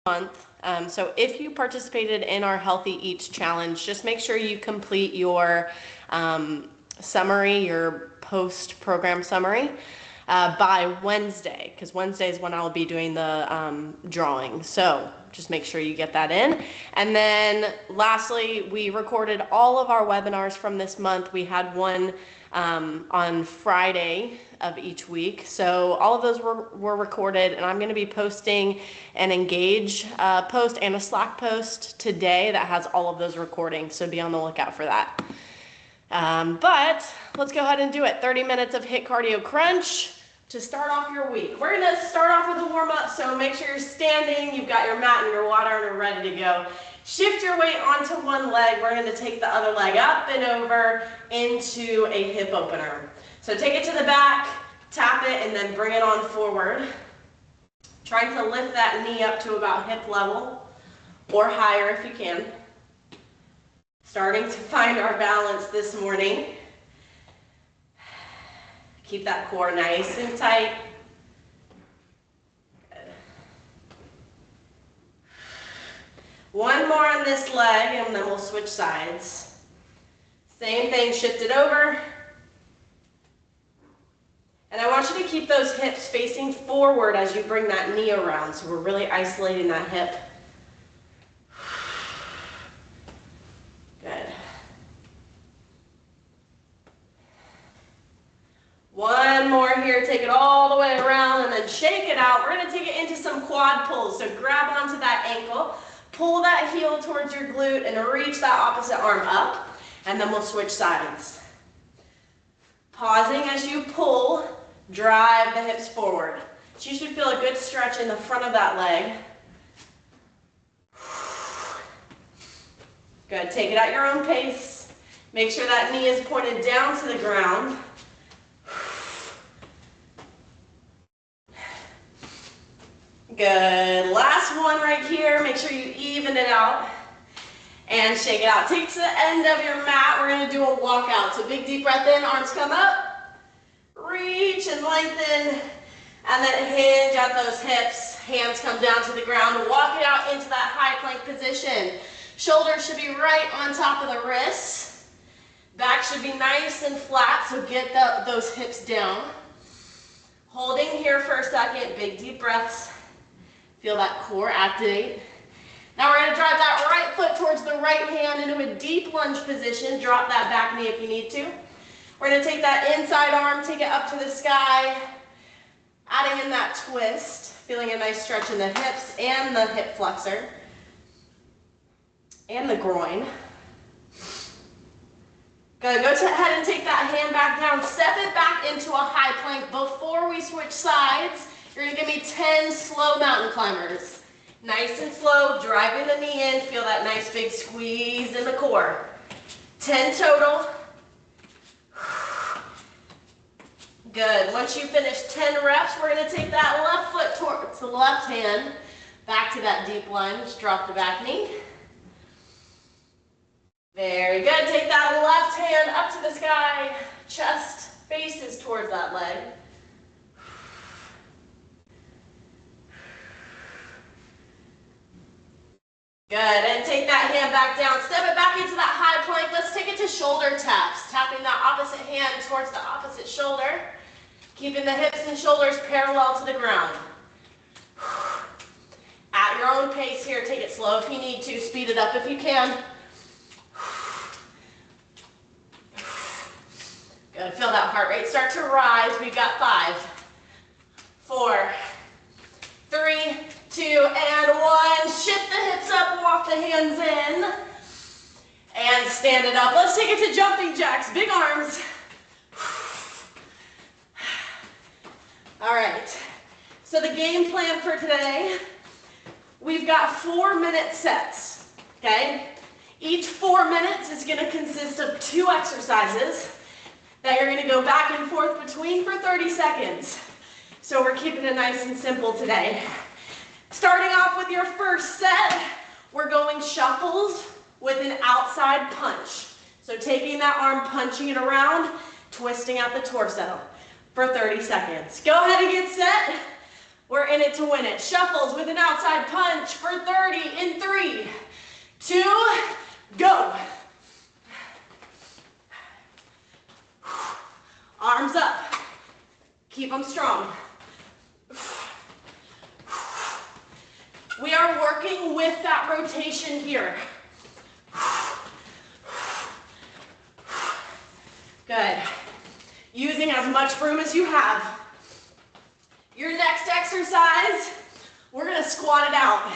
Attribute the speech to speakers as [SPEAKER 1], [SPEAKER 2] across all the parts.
[SPEAKER 1] month. So if you participated in our Healthy Eats Challenge, just make sure you complete your summary, your post-program summary by Wednesday, because Wednesday is when I'll be doing the drawing. So just make sure you get that in. And then lastly, we recorded all of our webinars from this month. We had one on Friday of each week. So all of those were recorded, and I'm going to be posting an Engage post and a Slack post today that has all of those recordings. So be on the lookout for that. But let's go ahead and do it. 30 minutes of HIIT cardio crunch to start off your week. We're going to start off with a warm-up, so make sure you're standing, you've got your mat and your water, and you're ready to go. Shift your weight onto one leg. We're going to take the other leg up and over into a hip opener. So take it to the back, tap it, and then bring it on forward. Trying to lift that knee up to about hip level or higher if you can. Starting to find our balance this morning. Keep that core nice and tight. Good. One more on this leg, and then we'll switch sides. Same thing, shift it over. And I want you to keep those hips facing forward as you bring that knee around, so we're really isolating that hip. Good. One more here, take it all the way around and then shake it out. We're going to take it into some quad pulls, so grab onto that ankle, pull that heel towards your glute and reach that opposite arm up, and then we'll switch sides. Pausing as you pull, drive the hips forward. So you should feel a good stretch in the front of that leg. Good, take it at your own pace. Make sure that knee is pointed down to the ground. Good, last one right here. Make sure you even it out and shake it out. Take it to the end of your mat. We're going to do a walkout. So big deep breath in, arms come up, reach and lengthen, and then hinge at those hips. Hands come down to the ground. Walk it out into that high plank position. Shoulders should be right on top of the wrists. Back should be nice and flat, so get those hips down. Holding here for a second, big deep breaths. Feel that core activate. Now we're going to drive that right foot towards the right hand into a deep lunge position. Drop that back knee if you need to. We're going to take that inside arm, take it up to the sky, adding in that twist, feeling a nice stretch in the hips and the hip flexor and the groin. Good, go ahead and take that hand back down, step it back into a high plank. Before we switch sides, you're going to give me 10 slow mountain climbers. Nice and slow, driving the knee in, feel that nice big squeeze in the core. 10 total. Good, once you finish 10 reps, we're going to take that left foot towards the left hand, back to that deep lunge, drop the back knee. Very good, take that left hand up to the sky, chest faces towards that leg. Good, and take that hand back down, step it back into that high plank. Let's take it to shoulder taps, tapping that opposite hand towards the opposite shoulder, keeping the hips and shoulders parallel to the ground. At your own pace here, take it slow if you need to, speed it up if you can. Good, feel that heart rate start to rise. We've got 5, 4, 3, 2, and 1. Shift the hips up, walk the hands in, and stand it up. Let's take it to jumping jacks, big arms. All right, so the game plan for today, we've got 4-minute sets, okay? Each 4 minutes is gonna consist of 2 exercises that you're gonna go back and forth between for 30 seconds. So we're keeping it nice and simple today. Starting off with your first set, we're going shuffles with an outside punch. So taking that arm, punching it around, twisting out the torso for 30 seconds. Go ahead and get set. We're in it to win it. Shuffles with an outside punch for 30 in 3, 2, go. Arms up. Keep them strong. We are working with that rotation here. Good. Using as much room as you have. Your next exercise, we're gonna squat it out.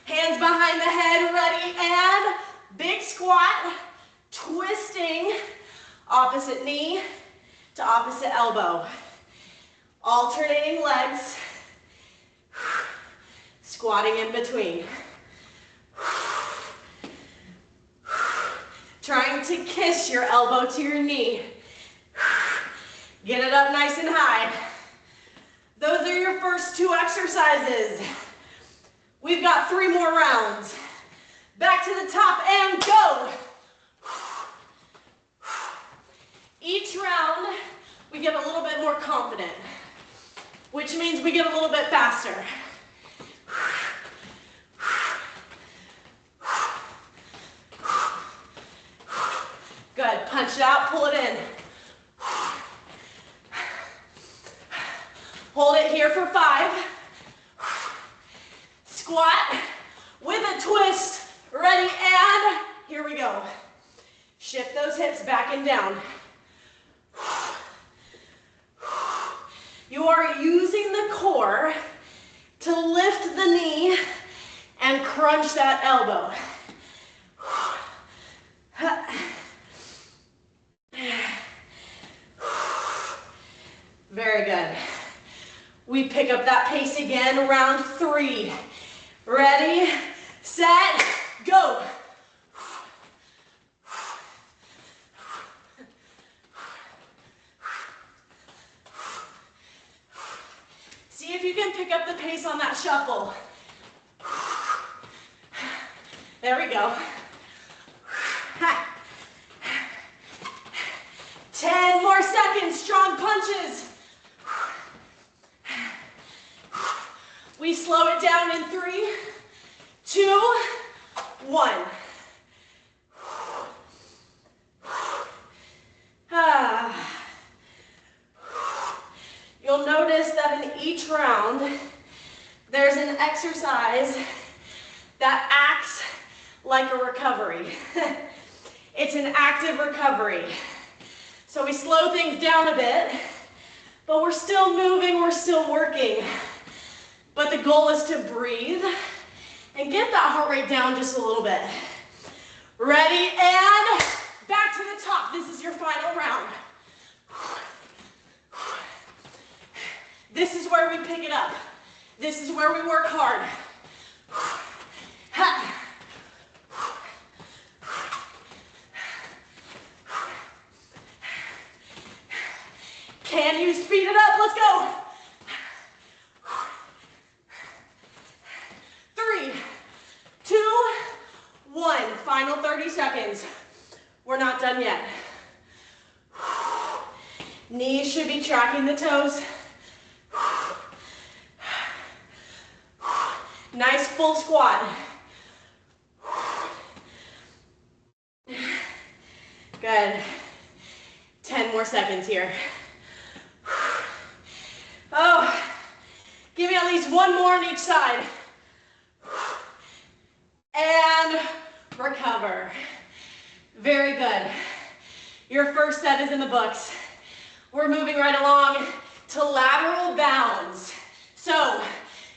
[SPEAKER 1] Hands behind the head, ready, and big squat, twisting opposite knee to opposite elbow. Alternating legs, squatting in between. Trying to kiss your elbow to your knee. Get it up nice and high. Those are your first 2 exercises. We've got 3 more rounds. Back to the top and go. Each round, we get a little bit more confident, which means we get a little bit faster. Good, punch it out, pull it in. Hold it here for 5. Squat with a twist, ready, and here we go. Shift those hips back and down. You are using the core to lift the knee and crunch that elbow. Very good. We pick up that pace again, round 3. Ready, set, go. See if you can pick up the pace on that shuffle. There we go. 10 more seconds, strong punches. We slow it down in 3, 2, 1. You'll notice that in each round, there's an exercise that acts like a recovery. It's an active recovery. So we slow things down a bit, but we're still moving, we're still working. But the goal is to breathe and get that heart rate down just a little bit. Ready, and back to the top. This is your final round. This is where we pick it up. This is where we work hard. Can you speed it up? Let's go. 3, 2, 1. Final 30 seconds. We're not done yet. Knees should be tracking the toes. Nice full squat. Good. 10 more seconds here. Oh, give me at least 1 more on each side. And recover. Very good. Your first set is in the books. We're moving right along to lateral bounds. So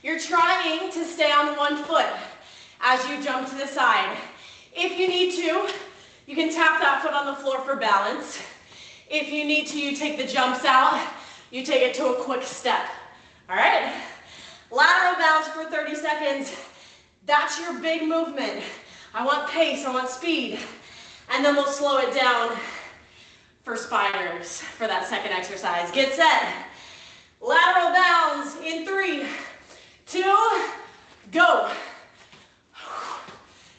[SPEAKER 1] you're trying to stay on 1 foot as you jump to the side. If you need to, you can tap that foot on the floor for balance. If you need to, you take the jumps out. You take it to a quick step. All right? Lateral bounds for 30 seconds. That's your big movement. I want pace, I want speed. And then we'll slow it down for spiders for that second exercise. Get set. Lateral bounds in 3, 2, go.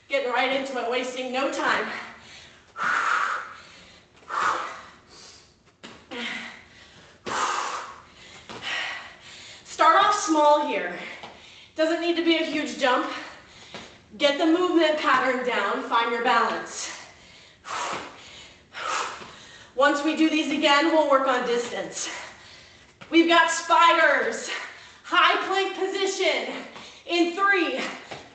[SPEAKER 1] Getting right into it, wasting no time. small here. Doesn't need to be a huge jump. Get the movement pattern down, find your balance. Once we do these again, we'll work on distance. We've got spiders, high plank position. In 3,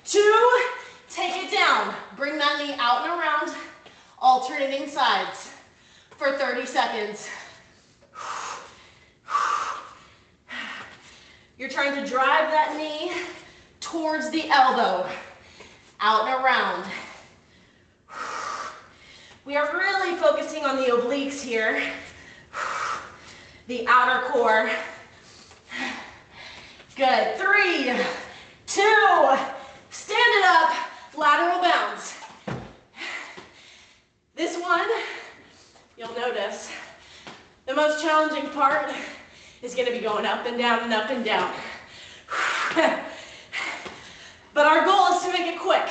[SPEAKER 1] 2, take it down. Bring that knee out and around, alternating sides for 30 seconds. You're trying to drive that knee towards the elbow, out and around. We are really focusing on the obliques here, the outer core. Good. 3, 2, stand it up, lateral bounce. This one, you'll notice, the most challenging part is going to be going up and down and up and down. But our goal is to make it quick,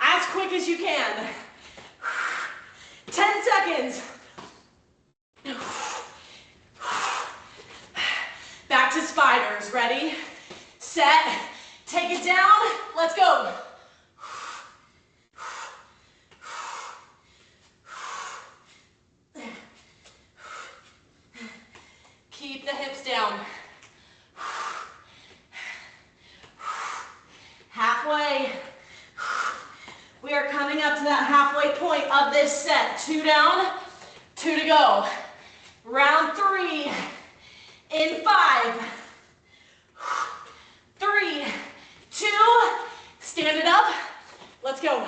[SPEAKER 1] as quick as you can. 10 seconds. Back to spiders. Ready, set, take it down. Let's go. Keep the hips down. Halfway. We are coming up to that halfway point of this set. 2 down, 2 to go. Round 3 in 5, 3, 2, stand it up. Let's go.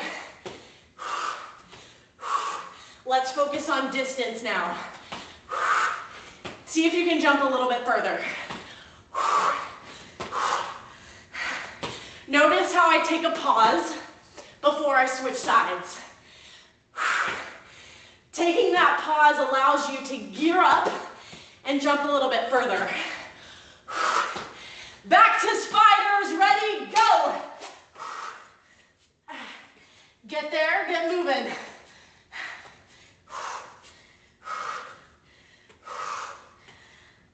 [SPEAKER 1] Let's focus on distance now. See if you can jump a little bit further. Notice how I take a pause before I switch sides. Taking that pause allows you to gear up and jump a little bit further. Back to spiders, ready, go. Get there, get moving.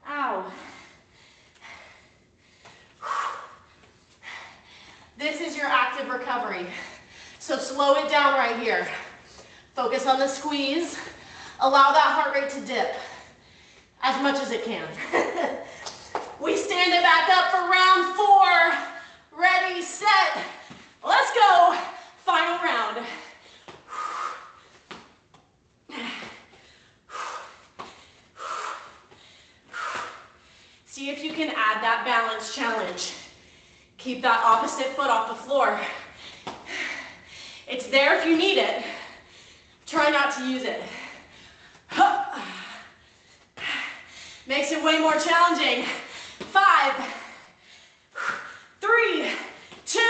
[SPEAKER 1] Ow. This is your active recovery. So slow it down right here. Focus on the squeeze. Allow that heart rate to dip as much as it can. We stand it back up for round 4. Ready, set, let's go. Final round. See if you can add that balance challenge. Keep that opposite foot off the floor. It's there if you need it. Try not to use it. Makes it way more challenging. 5, 3, 2,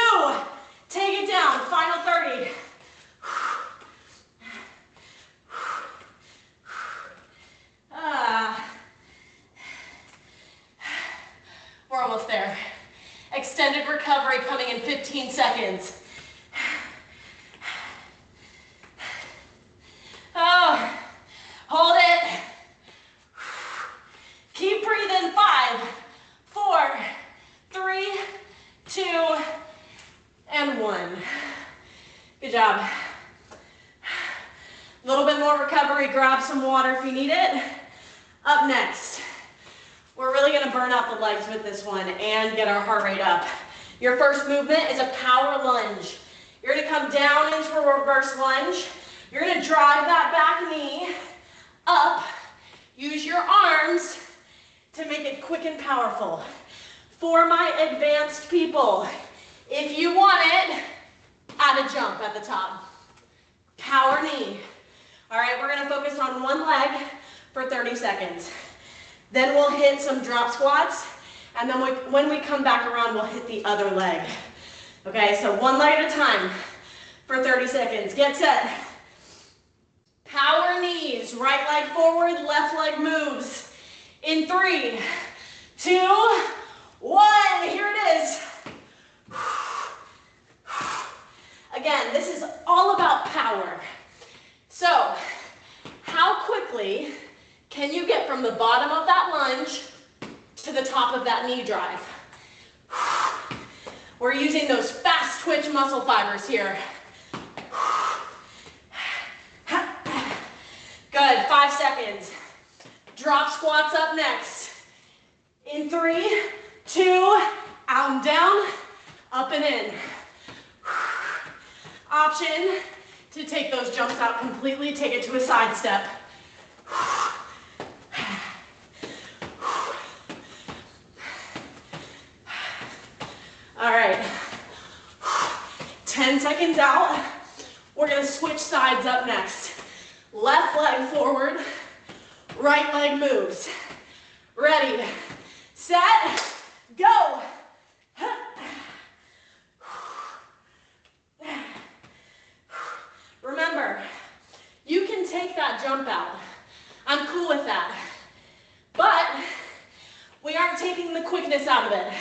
[SPEAKER 1] take it down. Final 30. We're almost there. Extended recovery coming in 15 seconds. Oh, hold it. Keep breathing. 5, 4, 3, 2, and 1. Good job. A little bit more recovery. Grab some water if you need it. Up next, we're really going to burn out the legs with this one and get our heart rate up. Your first movement is a power lunge. You're going to come down into a reverse lunge. You're going to drive that back knee up. Use your arms to make it quick and powerful. For my advanced people, if you want it, add a jump at the top. Power knee. All right, we're going to focus on one leg for 30 seconds. Then we'll hit some drop squats, and then when we come back around, we'll hit the other leg. Okay, so one leg at a time for 30 seconds. Get set. Power knees, right leg forward, left leg moves. In 3, 2, 1, here it is. Again, this is all about power. So, how quickly can you get from the bottom of that lunge to the top of that knee drive? We're using those fast twitch muscle fibers here. Good, 5 seconds. Drop squats up next. In 3, 2, out and down, up and in. Option to take those jumps out completely, take it to a side step. All right, 10 seconds out. We're gonna switch sides up next. Left leg forward, right leg moves. Ready, set, go. Remember, you can take that jump out. I'm cool with that. But we aren't taking the quickness out of it.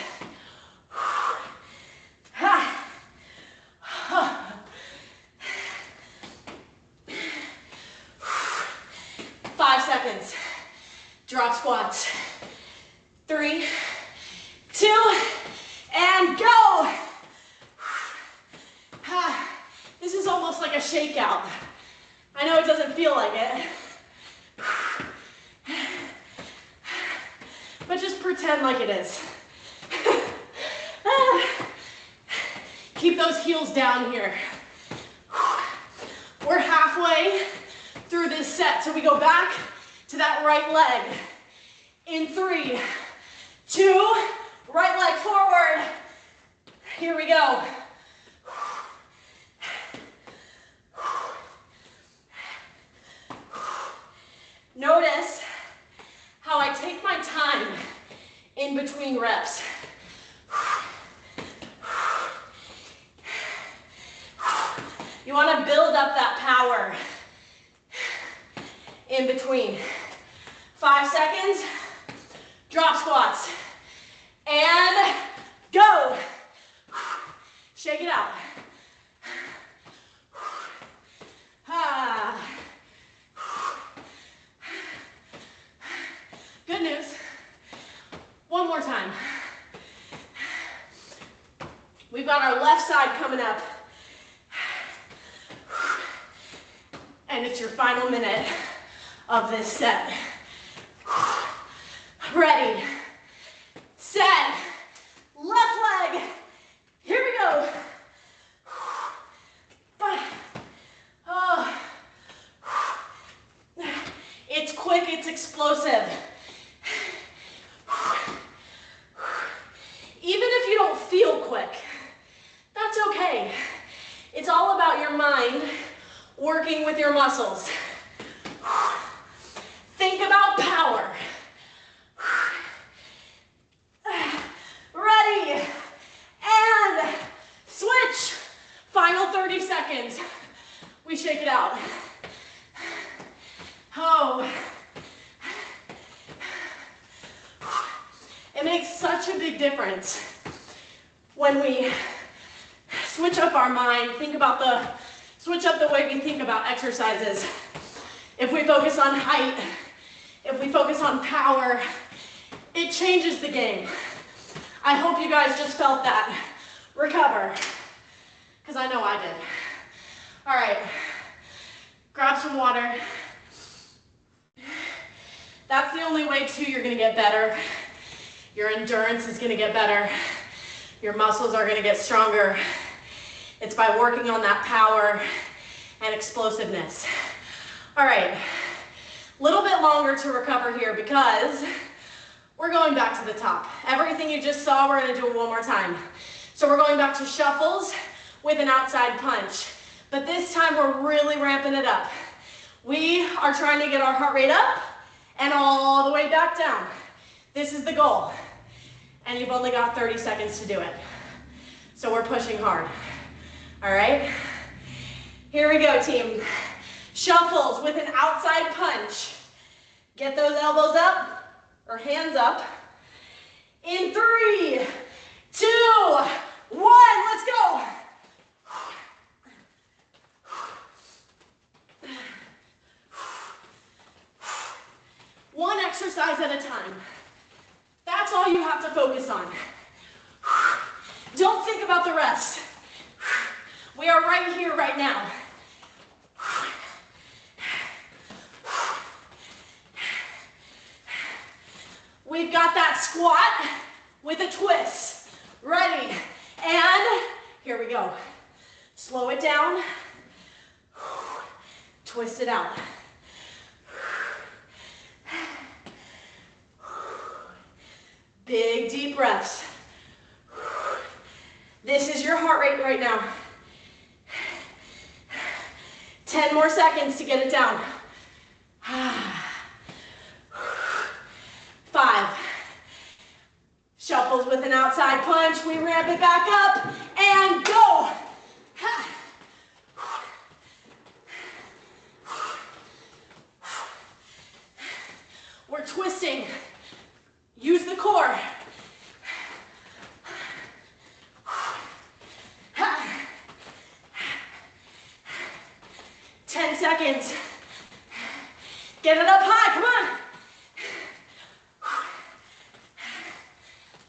[SPEAKER 1] 5 seconds. Drop squats. 3, 2, and go. This is almost like a shakeout. I know it doesn't feel like it. But just pretend like it is. Keep those heels down here. We're halfway through this set, so we go back to that right leg. In 3, 2, right leg forward. Here we go. Notice how I take my time in between reps. You want to build up that power in between. 5 seconds, drop squats, and go. Shake it out. Good news. One more time. We've got our left side coming up. And it's your final minute of this set. Ready, set, left leg. Here we go. Oh. It's quick, it's explosive. Even if you don't feel quick, that's okay. It's all about your mind working with your muscles. Think about power. Ready, and switch. Final 30 seconds. We shake it out. Oh. It makes such a big difference when we switch up our mind, switch up the way we think about exercises. If we focus on height, if we focus on power, it changes the game. I hope you guys just felt that. Recover, because I know I did. All right, grab some water. That's the only way too you're gonna get better. Your endurance is gonna get better. Your muscles are gonna get stronger. It's by working on that power and explosiveness. All right, a little bit longer to recover here because we're going back to the top. Everything you just saw, we're gonna do it one more time. So we're going back to shuffles with an outside punch. But this time we're really ramping it up. We are trying to get our heart rate up and all the way back down. This is the goal. And you've only got 30 seconds to do it. So we're pushing hard. All right? Here we go, team. Shuffles with an outside punch. Get those elbows up or hands up. In 3, 2, 1, let's go. One exercise at a time. That's all you have to focus on. Don't think about the rest. We are right here, right now. We've got that squat with a twist. Ready, and here we go. Slow it down, twist it out. Big deep breaths. This is your heart rate right now. 10 more seconds to get it down. 5. Shuffles with an outside punch. We ramp it back up and go. We're twisting. Use the core. 10 seconds. Get it up high, come on.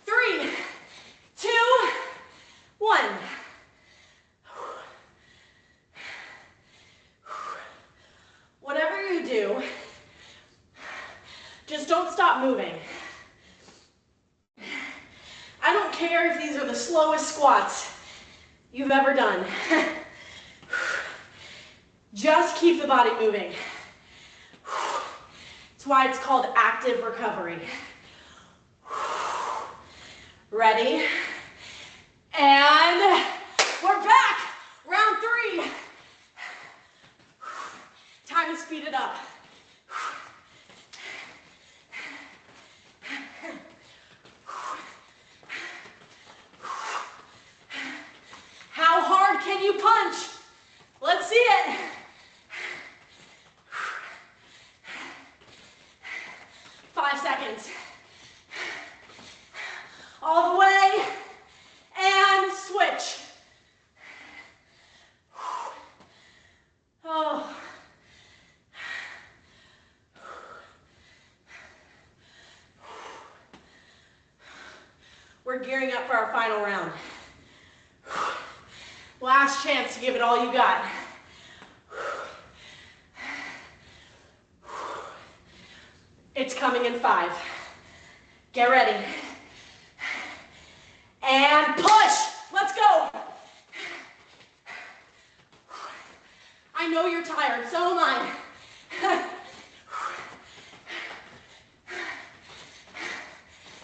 [SPEAKER 1] 3, 2, 1. Whatever you do, just don't stop moving. I don't care if these are the slowest squats you've ever done. Just keep the body moving. That's why it's called active recovery. Ready? And we're back. Round 3. Time to speed it up. How hard can you punch? Let's see it. Seconds. All the way, and switch. Oh. We're gearing up for our final round. Last chance to give it all you got. It's coming in 5. Get ready. And push. Let's go. I know you're tired, so am I.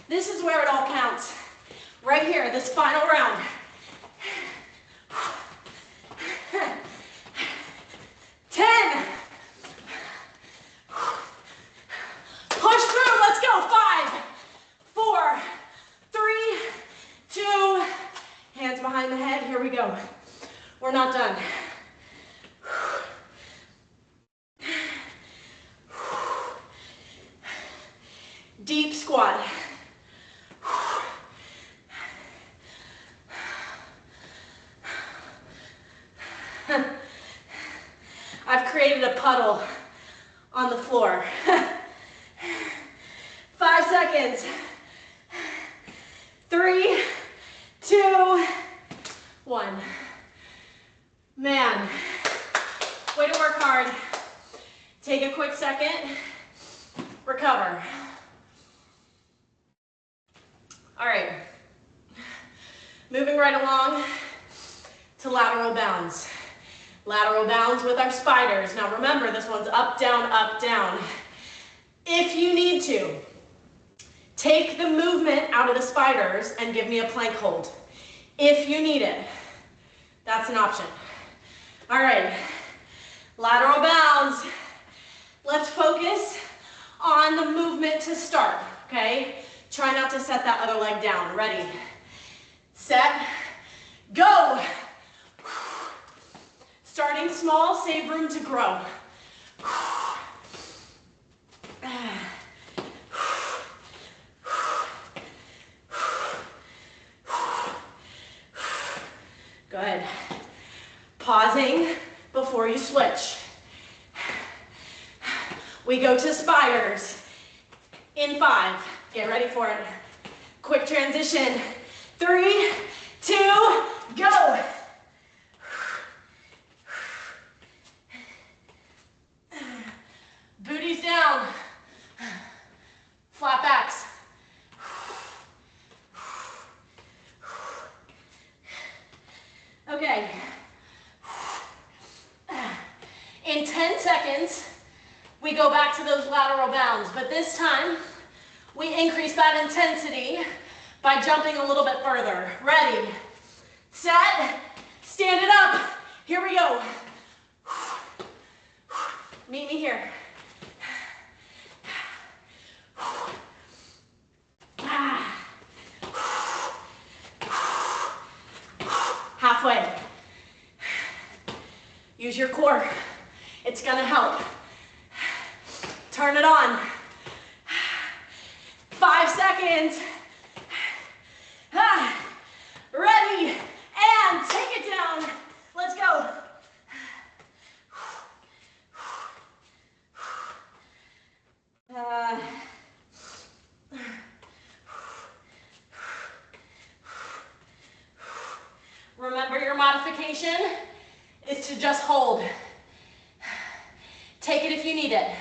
[SPEAKER 1] This is where it all counts. Right here, this final round. Behind the head, here we go. We're not done. Deep squat. I've created a puddle on the floor. 5 seconds. 3, 2, 1. Man, way to work hard. Take a quick second, recover. All right, moving right along to lateral bounds. Lateral bounds with our spiders. Now remember, this one's up, down, up, down. If you need to, take the movement out of the spiders and give me a plank hold. If you need it, that's an option. All right, lateral bounds. Let's focus on the movement to start, okay? Try not to set that other leg down. Ready, set, go. Starting small, save room to grow. Good. Pausing before you switch. We go to spiders in 5. Get ready for it. Quick transition. 3, 2, Okay. In 10 seconds, we go back to those lateral bounds, but this time, we increase that intensity by jumping a little bit further. Ready, set, stand it up. Here we go. Meet me here. Halfway. Use your core. It's gonna help. Turn it on. 5 seconds. Ready, and take it down. Let's go. Remember, your modification is to just hold. Take it if you need it.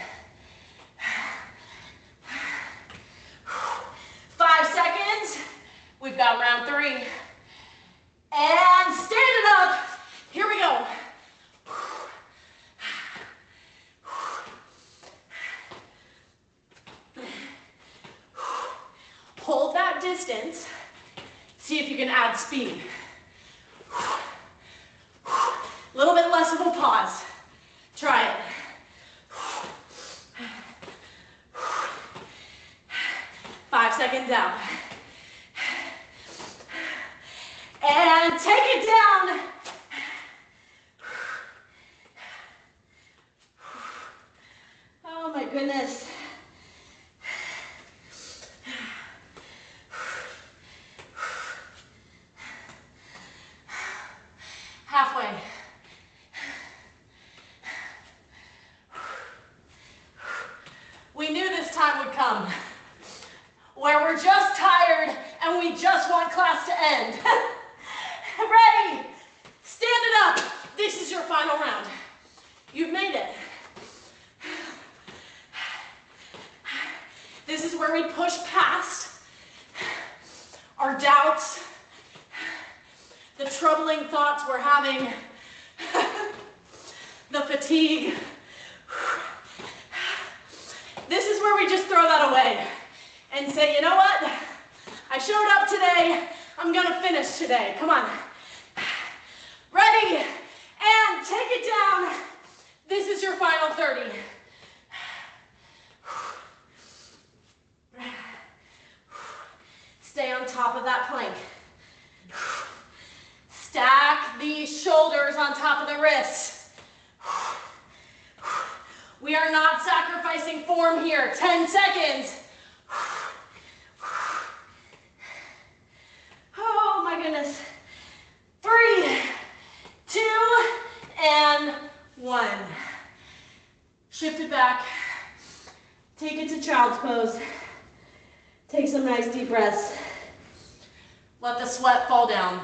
[SPEAKER 1] 5 seconds. We've got round 3. And stand it up. Here we go. Hold that distance. See if you can add speed. A little bit less of a pause. Try it. 5 seconds out. And take it down. Oh my goodness. Halfway. We knew this time would come, where we're just tired and we just want class to end. Ready? Stand it up. This is your final round. You've made it. This is where we push past our doubts, the troubling thoughts we're having, the fatigue. This is where we just throw that away and say, you know what? I showed up today. I'm gonna finish today. Come on. Ready? And take it down. This is your final 30. Stay on top of that plank. Stack the shoulders on top of the wrists. We are not sacrificing form here. 10 seconds. Oh my goodness. 3, 2, and 1. Shift it back. Take it to child's pose. Take some nice deep breaths. Let the sweat fall down.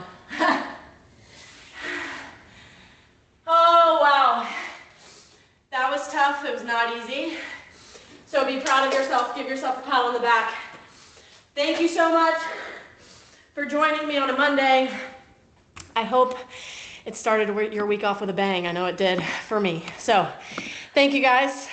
[SPEAKER 1] Oh, wow. That was tough. It was not easy. So be proud of yourself. Give yourself a pat on the back. Thank you so much for joining me on a Monday. I hope it started your week off with a bang. I know it did for me. So thank you guys.